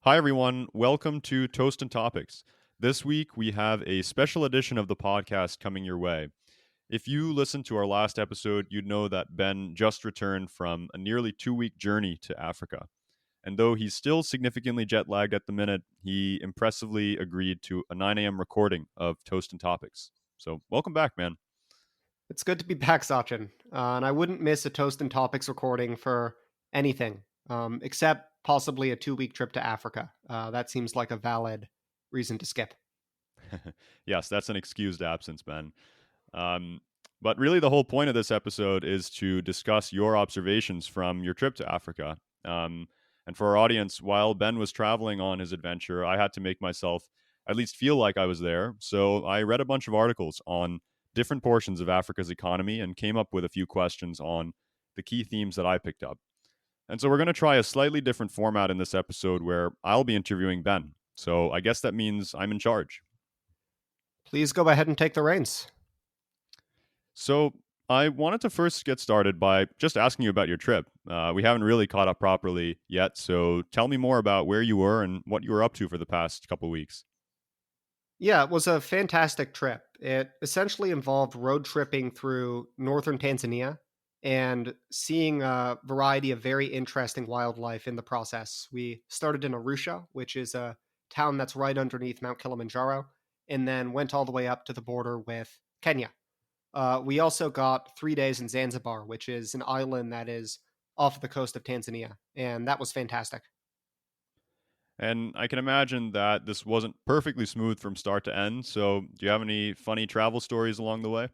Hi, everyone. Welcome to Toast and Topics. This week, we have a special edition of the podcast coming your way. If you listened to our last episode, you'd know that Ben just returned from a nearly 2 week journey to Africa. And though he's still significantly jet lagged at the minute, he impressively agreed to a 9 a.m. recording of Toast and Topics. So, welcome back, man. It's good to be back, Sachin. And I wouldn't miss a Toast and Topics recording for anything, except possibly a 2 week trip to Africa. That seems like a valid reason to skip. Yes, that's an excused absence, Ben. Um, but really, the whole point of this episode is to discuss your observations from your trip to Africa. And for our audience, while Ben was traveling on his adventure, I had to make myself at least feel like I was there. So I read a bunch of articles on different portions of Africa's economy and came up with a few questions on the key themes that I picked up. And so we're going to try a slightly different format in this episode where I'll be interviewing Ben. So I guess that means I'm in charge. Please go ahead and take the reins. So I wanted to first get started by just asking you about your trip. We haven't really caught up properly yet, so tell me more about where you were and what you were up to for the past couple weeks. Yeah, it was a fantastic trip. It essentially involved road tripping through northern Tanzania and seeing a variety of very interesting wildlife in the process. We started in Arusha, which is a town that's right underneath Mount Kilimanjaro, and then went all the way up to the border with Kenya. We also got 3 days in Zanzibar, which is an island that is off the coast of Tanzania, and that was fantastic. And I can imagine that this wasn't perfectly smooth from start to end. So, do you have any funny travel stories along the way?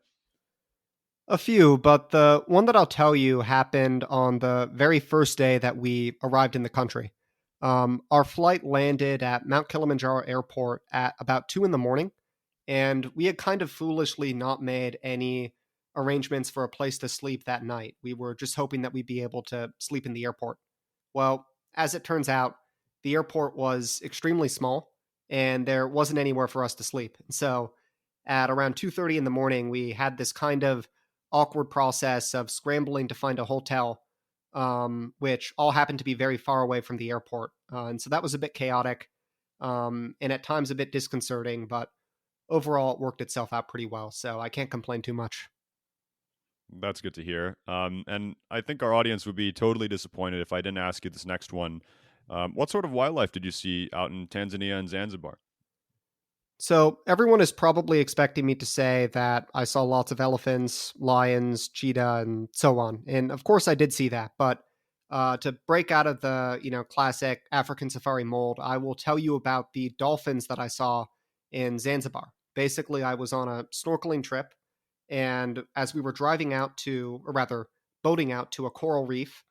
A few, but the one that I'll tell you happened on the very first day that we arrived in the country. Our flight landed at Mount Kilimanjaro Airport at about 2 in the morning, and we had kind of foolishly not made any arrangements for a place to sleep that night. We were just hoping that we'd be able to sleep in the airport. Well, as it turns out, the airport was extremely small, and there wasn't anywhere for us to sleep. So, at around 2:30 in the morning, we had this kind of awkward process of scrambling to find a hotel, which all happened to be very far away from the airport. And so that was a bit chaotic, and at times a bit disconcerting, but overall it worked itself out pretty well. So I can't complain too much. That's good to hear. And I think our audience would be totally disappointed if I didn't ask you this next one. What sort of wildlife did you see out in Tanzania and Zanzibar? So everyone is probably expecting me to say that I saw lots of elephants, lions, cheetah, and so on. And of course I did see that, but to break out of the classic African safari mold, I will tell you about the dolphins that I saw in Zanzibar. Basically, I was on a snorkeling trip, and as we were driving out to, or rather, boating out to a coral reef,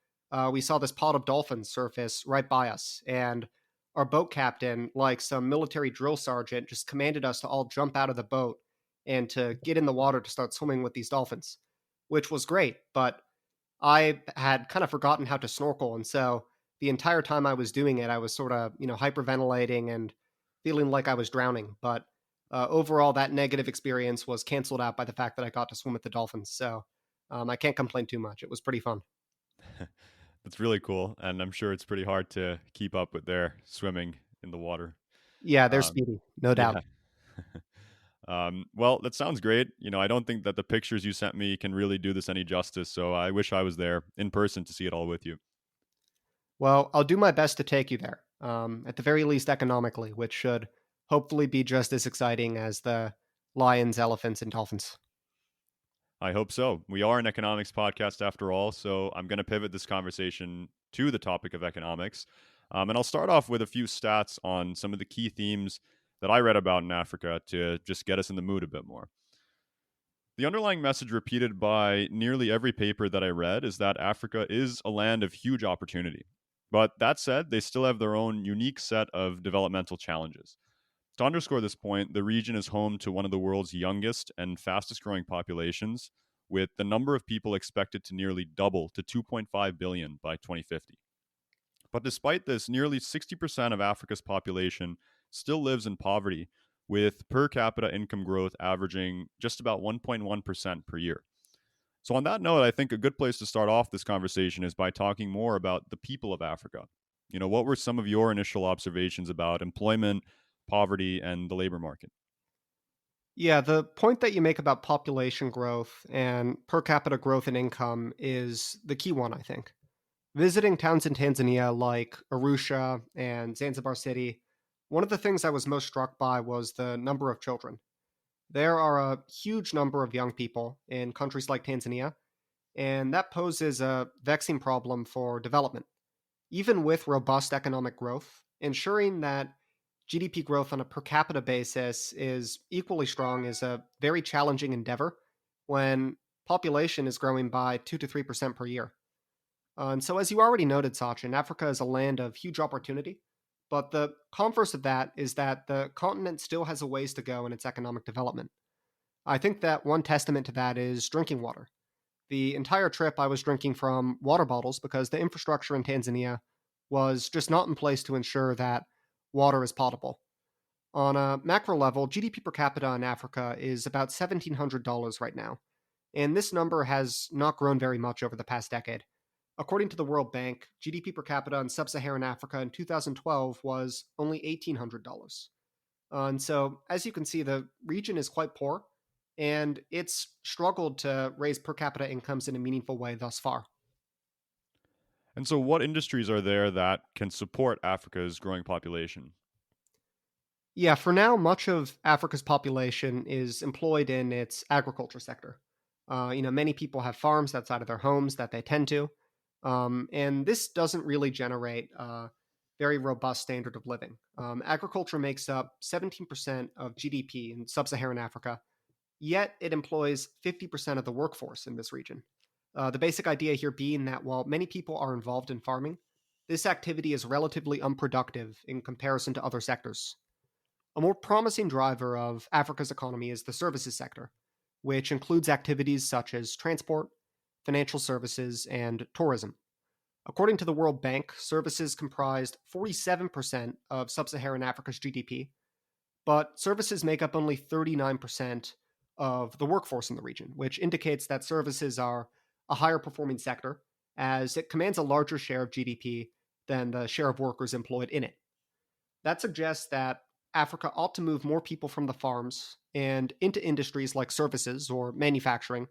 we saw this pod of dolphins surface right by us, and our boat captain, like some military drill sergeant, just commanded us to all jump out of the boat and to get in the water to start swimming with these dolphins, which was great. But I had kind of forgotten how to snorkel. And so the entire time I was doing it, I was sort of, hyperventilating and feeling like I was drowning. But overall, that negative experience was canceled out by the fact that I got to swim with the dolphins. So I can't complain too much. It was pretty fun. That's really cool. And I'm sure it's pretty hard to keep up with their swimming in the water. Yeah, they're Um, speedy, no doubt. yeah. Well, that sounds great. I don't think that the pictures you sent me can really do this any justice. So I wish I was there in person to see it all with you. Well, I'll do my best to take you there, at the very least economically, which should hopefully be just as exciting as the lions, elephants, and dolphins. I hope so. We are an economics podcast after all. So I'm going to pivot this conversation to the topic of economics. And I'll start off with a few stats on some of the key themes that I read about in Africa to just get us in the mood a bit more. The underlying message repeated by nearly every paper that I read is that Africa is a land of huge opportunity. But that said, they still have their own unique set of developmental challenges. To underscore this point, the region is home to one of the world's youngest and fastest growing populations, with the number of people expected to nearly double to 2.5 billion by 2050. But despite this, nearly 60% of Africa's population still lives in poverty, with per capita income growth averaging just about 1.1% per year. So, on that note, I think a good place to start off this conversation is by talking more about the people of Africa. What were some of your initial observations about employment, poverty, and the labor market? Yeah, the point that you make about population growth and per capita growth in income is the key one, I think. Visiting towns in Tanzania like Arusha and Zanzibar City, one of the things I was most struck by was the number of children. There are a huge number of young people in countries like Tanzania, and that poses a vexing problem for development. Even with robust economic growth, ensuring that GDP growth on a per capita basis is equally strong is a very challenging endeavor when population is growing by 2 to 3% per year. And so, as you already noted, Sachin, Africa is a land of huge opportunity. But the converse of that is that the continent still has a ways to go in its economic development. I think that one testament to that is drinking water. The entire trip, I was drinking from water bottles because the infrastructure in Tanzania was just not in place to ensure that water is potable. On a macro level, GDP per capita in Africa is about $1,700 right now, and this number has not grown very much over the past decade. According to the World Bank, GDP per capita in sub Saharan Africa in 2012 was only $1,800. And so, as you can see, the region is quite poor, and it's struggled to raise per capita incomes in a meaningful way thus far. And so, what industries are there that can support Africa's growing population? Yeah, for now, much of Africa's population is employed in its agriculture sector. Many people have farms outside of their homes that they tend to, and this doesn't really generate a very robust standard of living. Agriculture makes up 17% of GDP in sub-Saharan Africa, yet it employs 50% of the workforce in this region. The basic idea here being that while many people are involved in farming, this activity is relatively unproductive in comparison to other sectors. A more promising driver of Africa's economy is the services sector, which includes activities such as transport, financial services, and tourism. According to the World Bank, services comprised 47% of sub Saharan Africa's GDP, but services make up only 39% of the workforce in the region, which indicates that services are a higher performing sector as it commands a larger share of GDP than the share of workers employed in it. That suggests that Africa ought to move more people from the farms and into industries like services or manufacturing,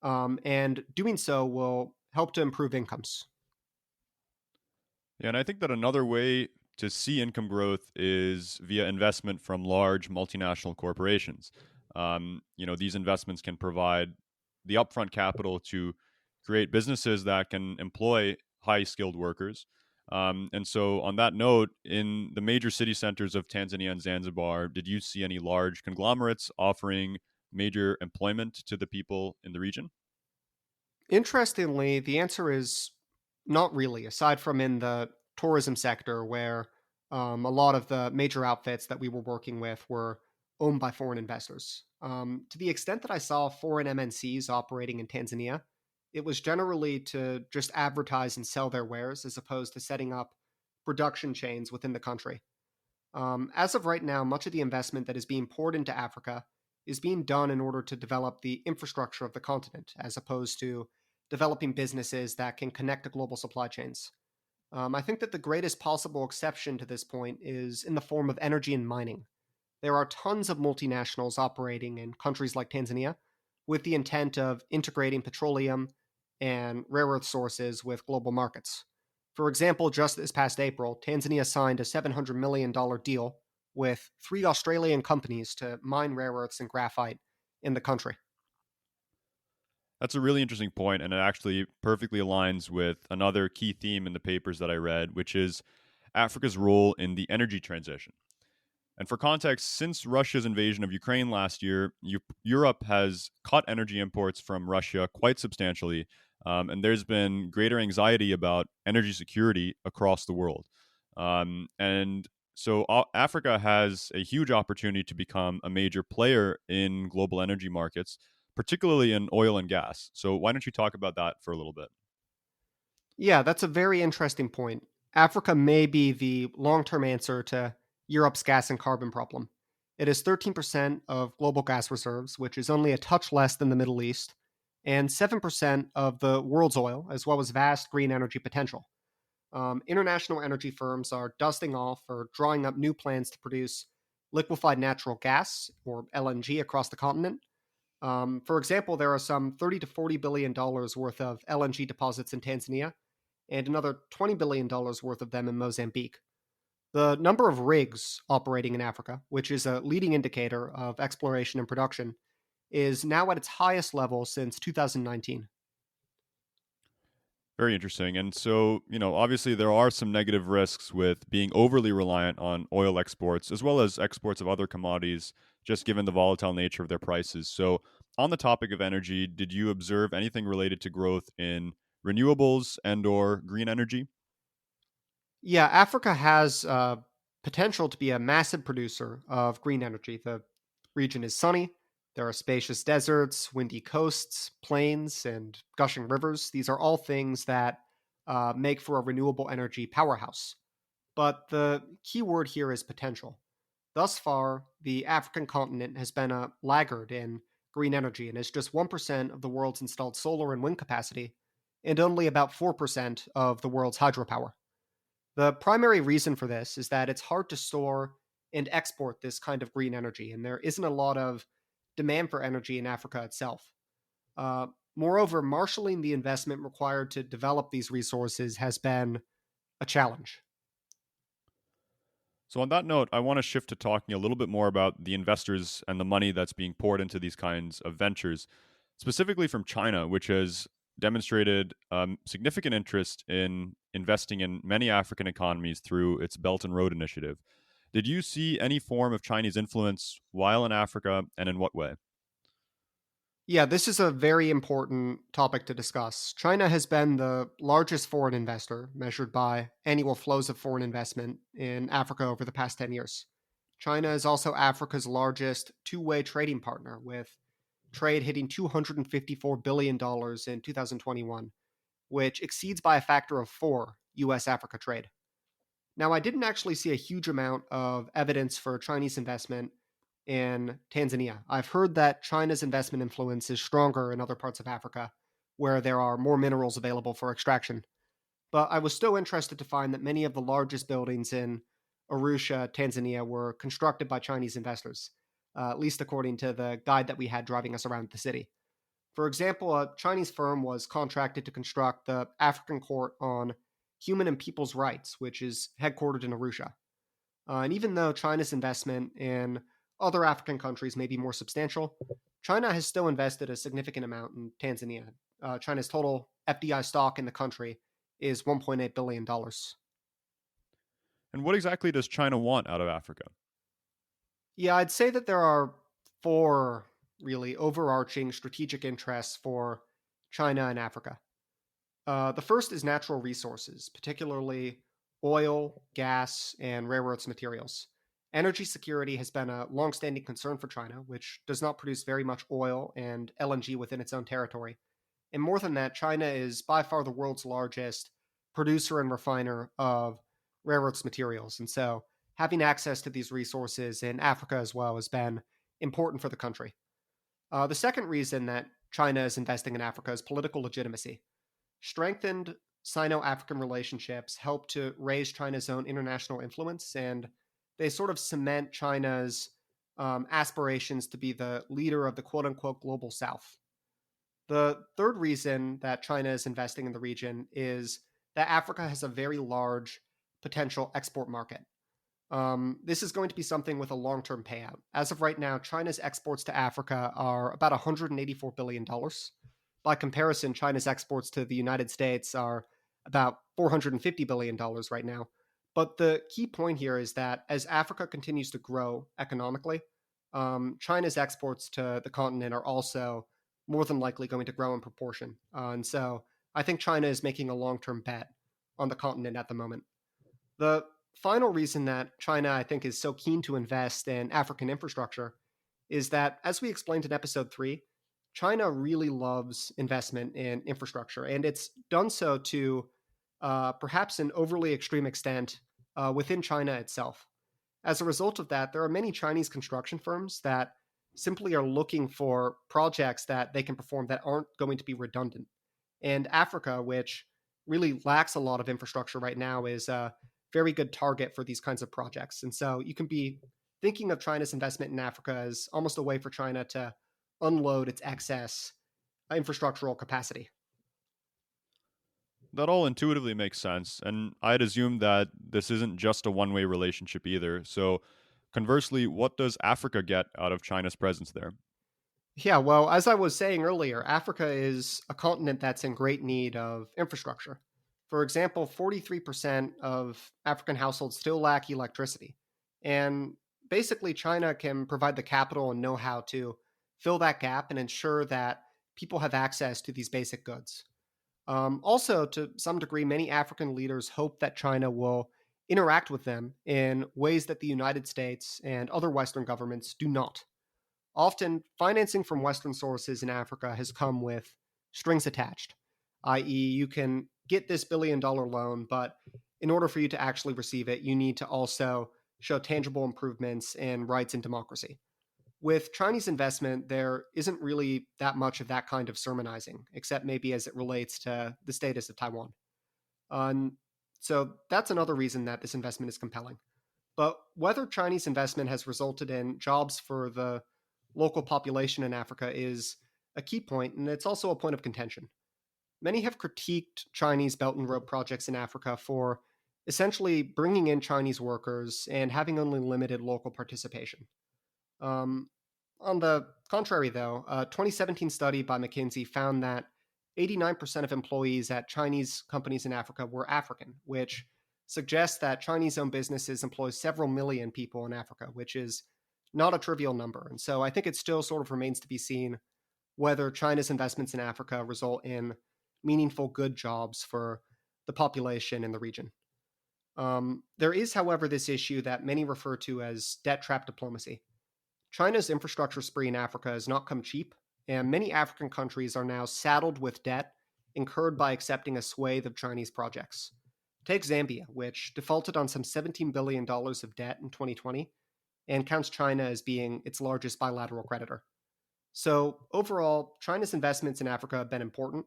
and doing so will help to improve incomes. Yeah, and I think that another way to see income growth is via investment from large multinational corporations. These investments can provide the upfront capital to create businesses that can employ high skilled workers. And so, on that note, in the major city centers of Tanzania and Zanzibar, did you see any large conglomerates offering major employment to the people in the region? Interestingly, the answer is not really, aside from in the tourism sector, where a lot of the major outfits that we were working with were owned by foreign investors. To the extent that I saw foreign MNCs operating in Tanzania, it was generally to just advertise and sell their wares as opposed to setting up production chains within the country. As of right now, much of the investment that is being poured into Africa is being done in order to develop the infrastructure of the continent, as opposed to developing businesses that can connect to global supply chains. I think that the greatest possible exception to this point is in the form of energy and mining. There are tons of multinationals operating in countries like Tanzania with the intent of integrating petroleum and rare earth sources with global markets. For example, just this past April, Tanzania signed a $700 million deal with three Australian companies to mine rare earths and graphite in the country. That's a really interesting point, and it actually perfectly aligns with another key theme in the papers that I read, which is Africa's role in the energy transition. And for context, since Russia's invasion of Ukraine last year, Europe has cut energy imports from Russia quite substantially. And there's been greater anxiety about energy security across the world. And so Africa has a huge opportunity to become a major player in global energy markets, particularly in oil and gas. So why don't you talk about that for a little bit? Yeah, that's a very interesting point. Africa may be the long term answer to Europe's gas and carbon problem. It is 13% of global gas reserves, which is only a touch less than the Middle East, and 7% of the world's oil, as well as vast green energy potential. International energy firms are dusting off or drawing up new plans to produce liquefied natural gas, or LNG, across the continent. For example, there are some 30 to $40 billion worth of LNG deposits in Tanzania and another $20 billion worth of them in Mozambique. The number of rigs operating in Africa, which is a leading indicator of exploration and production, is now at its highest level since 2019. Very interesting. And so, obviously there are some negative risks with being overly reliant on oil exports as well as exports of other commodities, just given the volatile nature of their prices. So, on the topic of energy, did you observe anything related to growth in renewables and or green energy? Yeah, Africa has potential to be a massive producer of green energy. The region is sunny. There are spacious deserts, windy coasts, plains, and gushing rivers. These are all things that make for a renewable energy powerhouse. But the key word here is potential. Thus far, the African continent has been a laggard in green energy and is just 1% of the world's installed solar and wind capacity, and only about 4% of the world's hydropower. The primary reason for this is that it's hard to store and export this kind of green energy, and there isn't a lot of demand for energy in Africa itself. Uh, Moreover, marshaling the investment required to develop these resources has been a challenge. So, on that note, I want to shift to talking a little bit more about the investors and the money that's being poured into these kinds of ventures, specifically from China, which has demonstrated significant interest in investing in many African economies through its Belt and Road Initiative. Did you see any form of Chinese influence while in Africa, and in what way? Yeah, this is a very important topic to discuss. China has been the largest foreign investor, measured by annual flows of foreign investment in Africa over the past 10 years. China is also Africa's largest two-way trading partner, with trade hitting $254 billion in 2021, which exceeds by a factor of four US Africa trade. Now, I didn't actually see a huge amount of evidence for Chinese investment in Tanzania. I've heard that China's investment influence is stronger in other parts of Africa where there are more minerals available for extraction. But I was still interested to find that many of the largest buildings in Arusha, Tanzania, were constructed by Chinese investors, at least according to the guide that we had driving us around the city. For example, a Chinese firm was contracted to construct the African Court on Human and People's Rights, which is headquartered in Arusha. And even though China's investment in other African countries may be more substantial, China has still invested a significant amount in Tanzania. China's total FDI stock in the country is $1.8 billion. And what exactly does China want out of Africa? Yeah, I'd say that there are four really overarching strategic interests for China and Africa. The first is natural resources, particularly oil, gas, and rare earths materials. Energy security has been a longstanding concern for China, which does not produce very much oil and LNG within its own territory. And more than that, China is by far the world's largest producer and refiner of rare earths materials. And so having access to these resources in Africa as well has been important for the country. The second reason that China is investing in Africa is political legitimacy. Strengthened Sino African relationships help to raise China's own international influence, and they sort of cement China's aspirations to be the leader of the quote unquote global south. The third reason that China is investing in the region is that Africa has a very large potential export market. This is going to be something with a long term payout. As of right now, China's exports to Africa are about $184 billion. By comparison, China's exports to the United States are about $450 billion right now. But the key point here is that as Africa continues to grow economically, China's exports to the continent are also more than likely going to grow in proportion. And so I think China is making a long term bet on the continent at the moment. The final reason that China, I think, is so keen to invest in African infrastructure is that, as we explained in episode 3, China really loves investment in infrastructure, and it's done so to perhaps an overly extreme extent within China itself. As a result of that, there are many Chinese construction firms that simply are looking for projects that they can perform that aren't going to be redundant. And Africa, which really lacks a lot of infrastructure right now is a very good target for these kinds of projects. And so you can be thinking of China's investment in Africa as almost a way for China to unload its excess infrastructural capacity. That all intuitively makes sense, and I'd assume that this isn't just a one-way relationship either. So, conversely, what does Africa get out of China's presence there? Yeah, well, as I was saying earlier, Africa is a continent that's in great need of infrastructure. For example, 43% of African households still lack electricity. And basically, China can provide the capital and know how to fill that gap and ensure that people have access to these basic goods. Also, to some degree, many African leaders hope that China will interact with them in ways that the United States and other Western governments do not. Often, financing from Western sources in Africa has come with strings attached, i.e., you can get this $1 billion loan, but in order for you to actually receive it, you need to also show tangible improvements in rights and democracy. With Chinese investment, there isn't really that much of that kind of sermonizing, except maybe as it relates to the status of Taiwan. Um, so that's another reason that this investment is compelling. But whether Chinese investment has resulted in jobs for the local population in Africa is a key point, and it's also a point of contention. Many have critiqued Chinese Belt and Road projects in Africa for essentially bringing in Chinese workers and having only limited local participation. Um, on the contrary, though, a 2017 study by McKinsey found that 89% of employees at Chinese companies in Africa were African, which suggests that Chinese owned businesses employ several million people in Africa, which is not a trivial number. And so I think it still sort of remains to be seen whether China's investments in Africa result in meaningful good jobs for the population in the region. There is, however, this issue that many refer to as debt trap diplomacy. China's infrastructure spree in Africa has not come cheap, and many African countries are now saddled with debt incurred by accepting a swathe of Chinese projects. Take Zambia, which defaulted on some $17 billion of debt in 2020 and counts China as being its largest bilateral creditor. So, overall, China's investments in Africa have been important,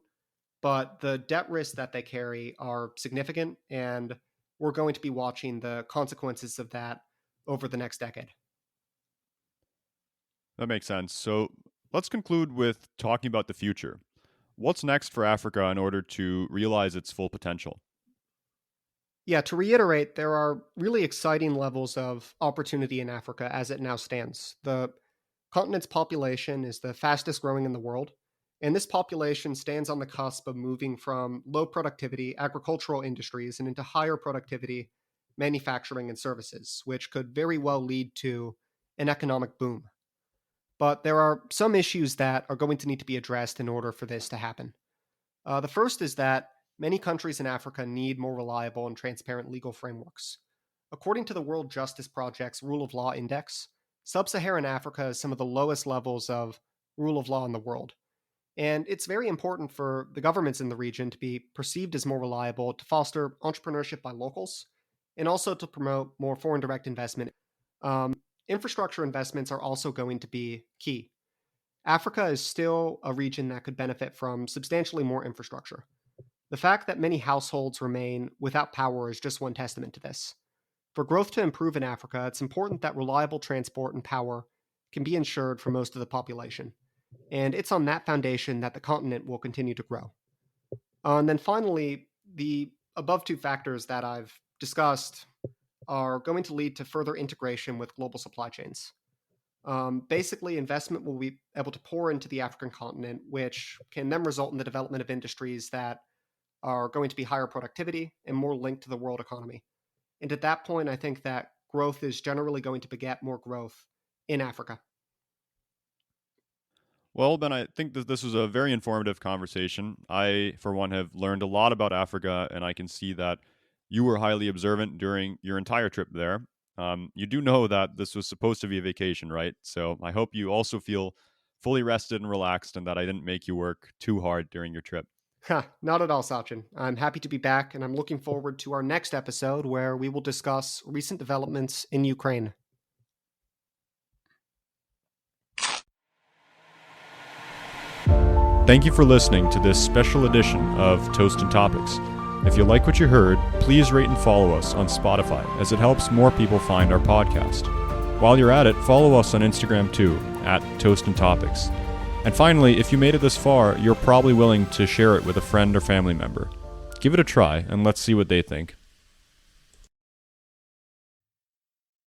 but the debt risks that they carry are significant, and we're going to be watching the consequences of that over the next decade. That makes sense. So, let's conclude with talking about the future. What's next for Africa in order to realize its full potential? Yeah, to reiterate, there are really exciting levels of opportunity in Africa as it now stands. The continent's population is the fastest growing in the world, and this population stands on the cusp of moving from low productivity agricultural industries and into higher productivity manufacturing and services, which could very well lead to an economic boom. But there are some issues that are going to need to be addressed in order for this to happen. The first is that many countries in Africa need more reliable and transparent legal frameworks. According to the World Justice Project's Rule of Law Index, Sub Saharan Africa has some of the lowest levels of rule of law in the world. And it's very important for the governments in the region to be perceived as more reliable, to foster entrepreneurship by locals, and also to promote more foreign direct investment. Um, Infrastructure investments are also going to be key. Africa is still a region that could benefit from substantially more infrastructure. The fact that many households remain without power is just one testament to this. For growth to improve in Africa, it's important that reliable transport and power can be ensured for most of the population. And it's on that foundation that the continent will continue to grow. And then finally, the above two factors that I've discussed are going to lead to further integration with global supply chains. Basically, investment will be able to pour into the African continent, which can then result in the development of industries that are going to be higher productivity and more linked to the world economy. And at that point, I think that growth is generally going to beget more growth in Africa. Well, Ben, I think that this was a very informative conversation. I, for one, have learned a lot about Africa, and I can see that you were highly observant during your entire trip there. You do know that this was supposed to be a vacation, right? So I hope you also feel fully rested and relaxed and that I didn't make you work too hard during your trip. Not at all, Sachin. I'm happy to be back, and I'm looking forward to our next episode where we will discuss recent developments in Ukraine. Thank you for listening to this special edition of Toast and Topics. If you like what you heard, please rate and follow us on Spotify, as it helps more people find our podcast. While you're at it, follow us on Instagram too, at Toast and Topics. And finally, if you made it this far, you're probably willing to share it with a friend or family member. Give it a try, and let's see what they think.